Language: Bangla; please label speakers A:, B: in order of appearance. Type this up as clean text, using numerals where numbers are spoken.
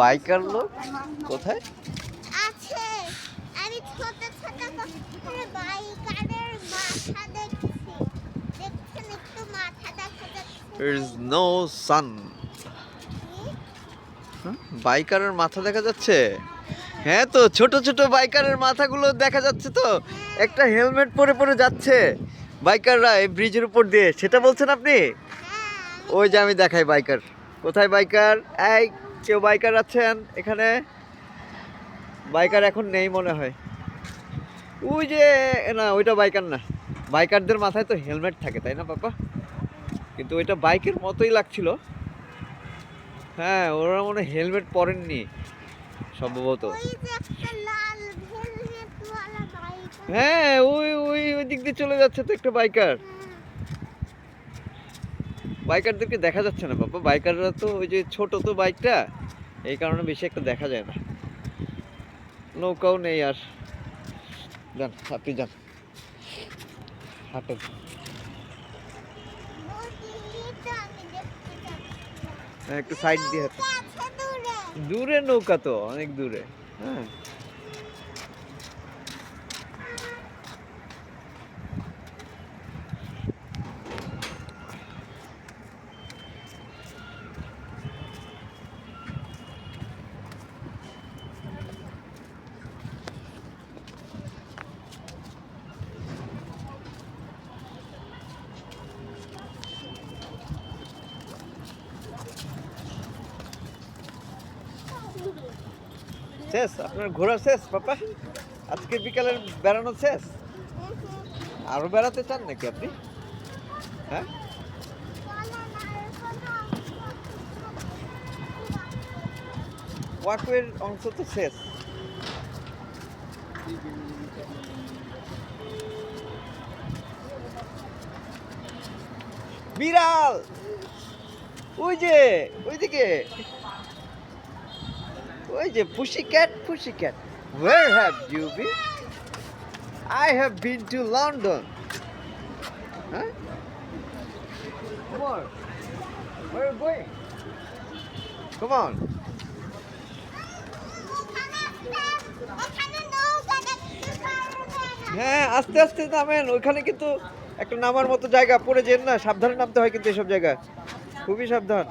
A: বাইকার লোক কোথায়
B: আছে? আমি ছোট ছোট বাইকারের মাথা দেখছি। দেখছেন একটু মাথা দেখা যাচ্ছে?
A: There is no sun. বাইকারের মাথা দেখা যাচ্ছে? হ্যাঁ তো ছোট ছোট বাইকারের মাথাগুলো দেখা যাচ্ছে তো। একটা হেলমেট পরে পরে যাচ্ছে বাইকাররা এই ব্রিজের উপর দিয়ে, সেটা বলছেন আপনি? ওই যে আমি দেখাই বাইকার কোথায়। বাইকার এই কেউ বাইকার আছেন এখানে? বাইকার এখন নেই মনে হয়। ওই যে না, ওইটা বাইকার না। বাইকারদের মাথায় তো হেলমেট থাকে তাই না পাপা? কিন্তু ওইটা বাইকের মতোই লাগছিল। হ্যাঁ, ওরা মনে হয় হেলমেট পরেননি সম্ভবত। হ্যাঁ, ওই ওই ওই দিক দিয়ে চলে যাচ্ছে তো একটা বাইকার। বাইকারদেরকে দেখা যাচ্ছে না বাবা। বাইকাররা তো ওই যে ছোট তো বাইকটা, এই কারণে বেশি একটা দেখা যায় না। নৌকাও নেই আর। যান আপনি যান, হাঁটেন। একটু সাইড দিয়ে হাঁটেন। দূরে নৌকা তো অনেক দূরে। হ্যাঁ শেষ আপনার ঘোরা শেষ পাপা? আজকে বিকালের বেড়ানো শেষ? আরো বেড়াতে চান নাকি আপনি? হ্যাঁ, ওয়াকওয়ের অংশ তো শেষ। বিড়াল ওই যে ওইদিকে, ওই যে পুশিক্যাট। পুশিক্যাট, where have you been? I have been to London. Huh? Come on, where are you going? Come on. হ্যাঁ, আস্তে আস্তে নামেন। ওইখানে কিন্তু একটা নামার মতো জায়গা, পড়ে যেন না, সাবধানে নামতে হয় কিন্তু এসব জায়গা, খুবই সাবধান।